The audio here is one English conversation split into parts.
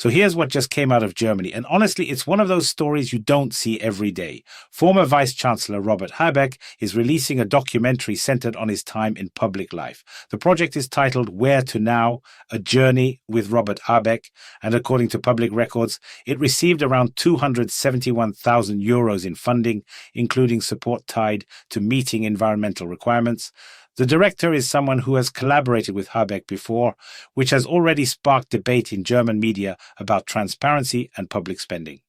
So here's what just came out of Germany. And honestly, it's one of those stories you don't see every day. Former Vice Chancellor Robert Habeck is releasing a documentary centered on his time in public life. The project is titled Where to Now? A Journey with Robert Habeck. And according to public records, it received around €271,000 in funding, including support tied to meeting environmental requirements. The director is someone who has collaborated with Habeck before, which has already sparked debate in German media about transparency and public spending.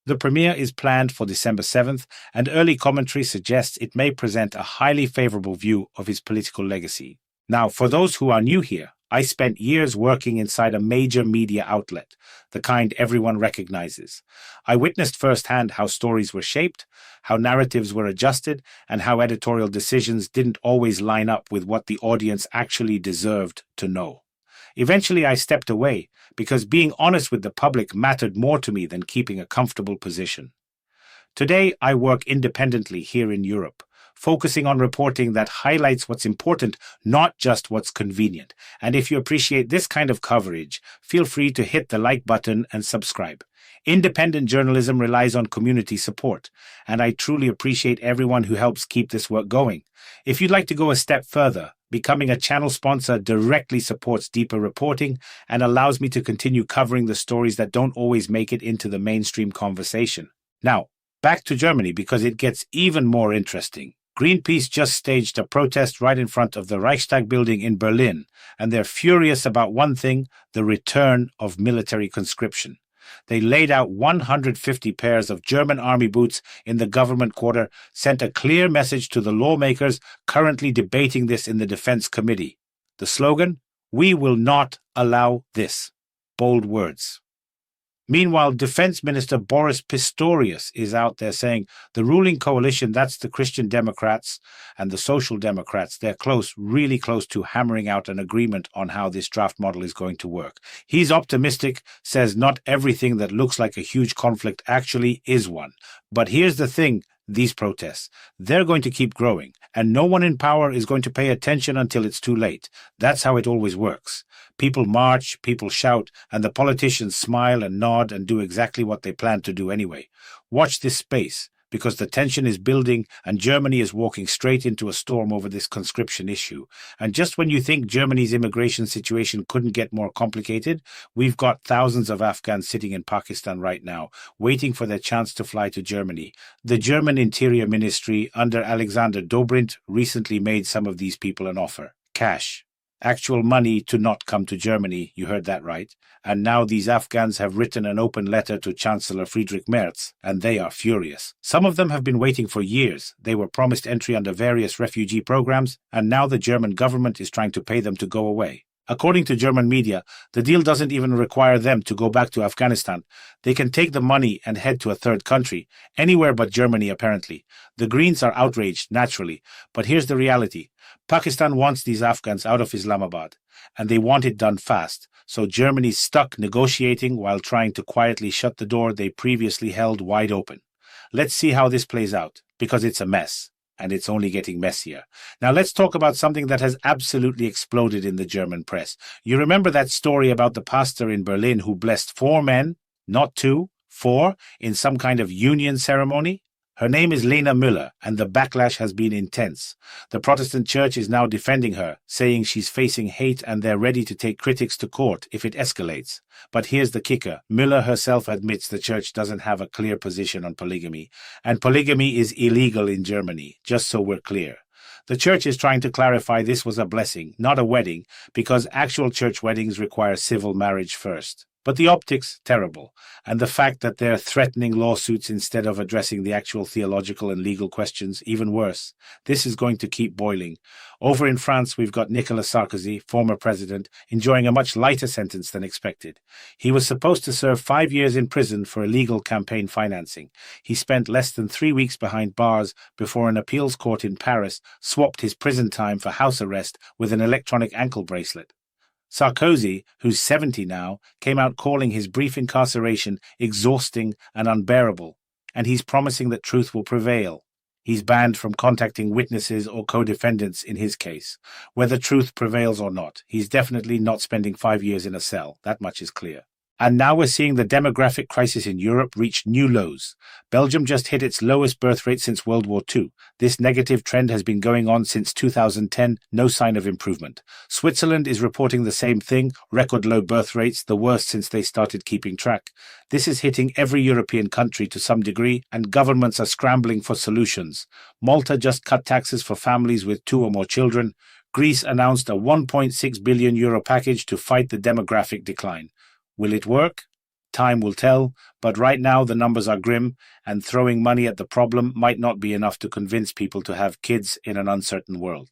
The premiere is planned for December 7th, and early commentary suggests it may present a highly favorable view of his political legacy. Now, for those who are new here, I spent years working inside a major media outlet, the kind everyone recognizes. I witnessed firsthand how stories were shaped, how narratives were adjusted, and how editorial decisions didn't always line up with what the audience actually deserved to know. Eventually, I stepped away because being honest with the public mattered more to me than keeping a comfortable position. Today, I work independently here in Europe, focusing on reporting that highlights what's important, not just what's convenient. And if you appreciate this kind of coverage, feel free to hit the like button and subscribe. Independent journalism relies on community support, and I truly appreciate everyone who helps keep this work going. If you'd like to go a step further, becoming a channel sponsor directly supports deeper reporting and allows me to continue covering the stories that don't always make it into the mainstream conversation. Now, back to Germany because it gets even more interesting. Greenpeace just staged a protest right in front of the Reichstag building in Berlin, and they're furious about one thing: the return of military conscription. They laid out 150 pairs of German army boots in the government quarter, sent a clear message to the lawmakers currently debating this in the Defense Committee. The slogan: "We will not allow this." Bold words. Meanwhile, Defense Minister Boris Pistorius is out there saying the ruling coalition, that's the Christian Democrats and the Social Democrats, they're close, really close to hammering out an agreement on how this draft model is going to work. He's optimistic, says not everything that looks like a huge conflict actually is one. But here's the thing. These protests, they're going to keep growing, and no one in power is going to pay attention until it's too late. That's how it always works. People march, people shout, and the politicians smile and nod and do exactly what they plan to do anyway. Watch this space, because the tension is building and Germany is walking straight into a storm over this conscription issue. And just when you think Germany's immigration situation couldn't get more complicated, we've got thousands of Afghans sitting in Pakistan right now, waiting for their chance to fly to Germany. The German Interior Ministry under Alexander Dobrindt recently made some of these people an offer. Cash. Actual money to not come to Germany, you heard that right. And now these Afghans have written an open letter to Chancellor Friedrich Merz, and they are furious. Some of them have been waiting for years. They were promised entry under various refugee programs, and now the German government is trying to pay them to go away. According to German media, the deal doesn't even require them to go back to Afghanistan. They can take the money and head to a third country, anywhere but Germany apparently. The Greens are outraged, naturally, but here's the reality. Pakistan wants these Afghans out of Islamabad, and they want it done fast. So Germany's stuck negotiating while trying to quietly shut the door they previously held wide open. Let's see how this plays out, because it's a mess. And it's only getting messier. Now let's talk about something that has absolutely exploded in the German press. You remember that story about the pastor in Berlin who blessed 4 men, not 2, 4, in some kind of union ceremony? Her name is Lena Müller, and the backlash has been intense. The Protestant church is now defending her, saying she's facing hate and they're ready to take critics to court if it escalates. But here's the kicker. Müller herself admits the church doesn't have a clear position on polygamy, and polygamy is illegal in Germany, just so we're clear. The church is trying to clarify this was a blessing, not a wedding, because actual church weddings require civil marriage first. But the optics, terrible, and the fact that they're threatening lawsuits instead of addressing the actual theological and legal questions, even worse. This is going to keep boiling. Over in France, we've got Nicolas Sarkozy, former president, enjoying a much lighter sentence than expected. He was supposed to serve 5 years in prison for illegal campaign financing. He spent less than 3 weeks behind bars before an appeals court in Paris swapped his prison time for house arrest with an electronic ankle bracelet. Sarkozy, who's 70 now, came out calling his brief incarceration exhausting and unbearable, and he's promising that truth will prevail. He's banned from contacting witnesses or co-defendants in his case. Whether truth prevails or not, he's definitely not spending 5 years in a cell. That much is clear. And now we're seeing the demographic crisis in Europe reach new lows. Belgium just hit its lowest birth rate since World War II. This negative trend has been going on since 2010, no sign of improvement. Switzerland is reporting the same thing, record low birth rates, the worst since they started keeping track. This is hitting every European country to some degree, and governments are scrambling for solutions. Malta just cut taxes for families with 2 or more children. Greece announced a €1.6 billion package to fight the demographic decline. Will it work? Time will tell, but right now the numbers are grim, and throwing money at the problem might not be enough to convince people to have kids in an uncertain world.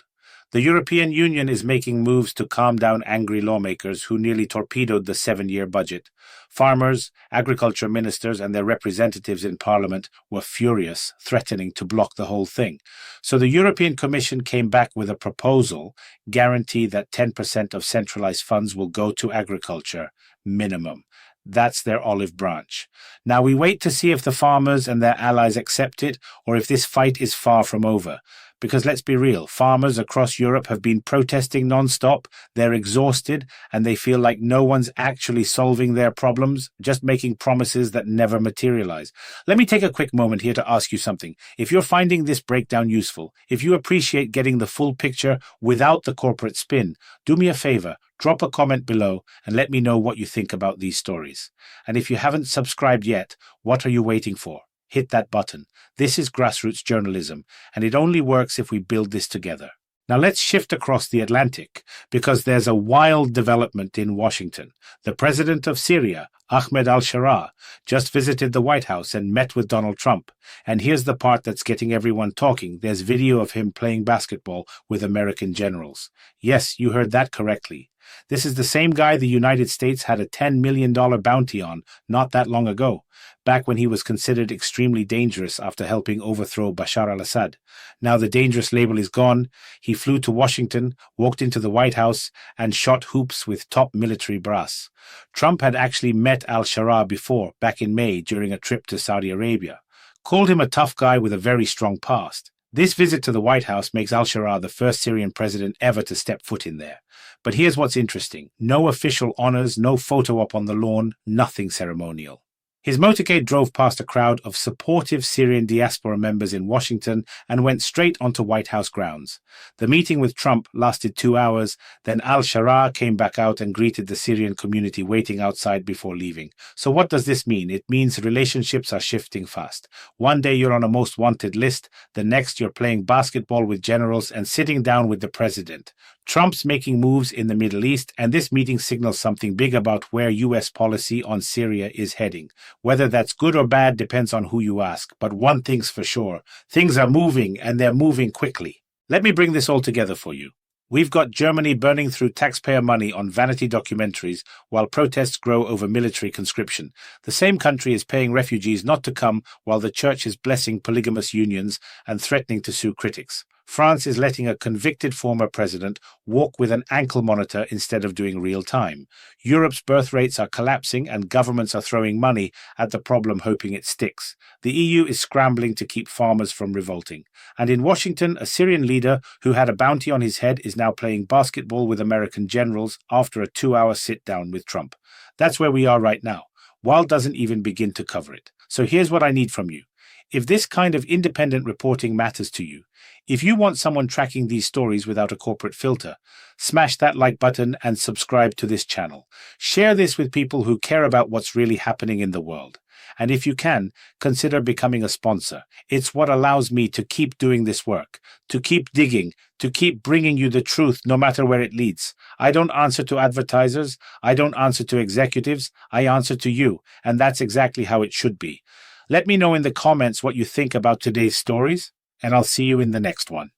The European Union is making moves to calm down angry lawmakers who nearly torpedoed the 7-year budget. Farmers, agriculture ministers, and their representatives in Parliament were furious, threatening to block the whole thing. So the European Commission came back with a proposal, guarantee that 10% of centralized funds will go to agriculture, minimum. That's their olive branch. Now we wait to see if the farmers and their allies accept it, or if this fight is far from over. Because let's be real, farmers across Europe have been protesting non-stop, they're exhausted, and they feel like no one's actually solving their problems, just making promises that never materialize. Let me take a quick moment here to ask you something. If you're finding this breakdown useful, if you appreciate getting the full picture without the corporate spin, do me a favor, drop a comment below and let me know what you think about these stories. And if you haven't subscribed yet, what are you waiting for? Hit that button. This is grassroots journalism, and it only works if we build this together. Now let's shift across the Atlantic, because there's a wild development in Washington. The president of Syria, Ahmed al-Sharaa, just visited the White House and met with Donald Trump. And here's the part that's getting everyone talking. There's video of him playing basketball with American generals. Yes, you heard that correctly. This is the same guy the United States had a $10 million bounty on not that long ago, back when he was considered extremely dangerous after helping overthrow Bashar al-Assad. Now the dangerous label is gone. He flew to Washington, walked into the White House, and shot hoops with top military brass. Trump had actually met al-Sharaa before, back in May, during a trip to Saudi Arabia. Called him a tough guy with a very strong past. This visit to the White House makes al-Sharaa the first Syrian president ever to step foot in there. But here's what's interesting. No official honors, no photo op on the lawn, nothing ceremonial. His motorcade drove past a crowd of supportive Syrian diaspora members in Washington and went straight onto White House grounds. The meeting with Trump lasted 2 hours, then al-Sharaa came back out and greeted the Syrian community waiting outside before leaving. So what does this mean? It means relationships are shifting fast. One day you're on a most wanted list, the next you're playing basketball with generals and sitting down with the president. Trump's making moves in the Middle East, and this meeting signals something big about where U.S. policy on Syria is heading. Whether that's good or bad depends on who you ask, but one thing's for sure, things are moving, and they're moving quickly. Let me bring this all together for you. We've got Germany burning through taxpayer money on vanity documentaries while protests grow over military conscription. The same country is paying refugees not to come while the church is blessing polygamous unions and threatening to sue critics. France is letting a convicted former president walk with an ankle monitor instead of doing real time. Europe's birth rates are collapsing and governments are throwing money at the problem hoping it sticks. The EU is scrambling to keep farmers from revolting. And in Washington, a Syrian leader who had a bounty on his head is now playing basketball with American generals after a 2-hour sit-down with Trump. That's where we are right now. Wild doesn't even begin to cover it. So here's what I need from you. If this kind of independent reporting matters to you, if you want someone tracking these stories without a corporate filter, smash that like button and subscribe to this channel. Share this with people who care about what's really happening in the world. And if you can, consider becoming a sponsor. It's what allows me to keep doing this work, to keep digging, to keep bringing you the truth no matter where it leads. I don't answer to advertisers. I don't answer to executives. I answer to you. And that's exactly how it should be. Let me know in the comments what you think about today's stories, and I'll see you in the next one.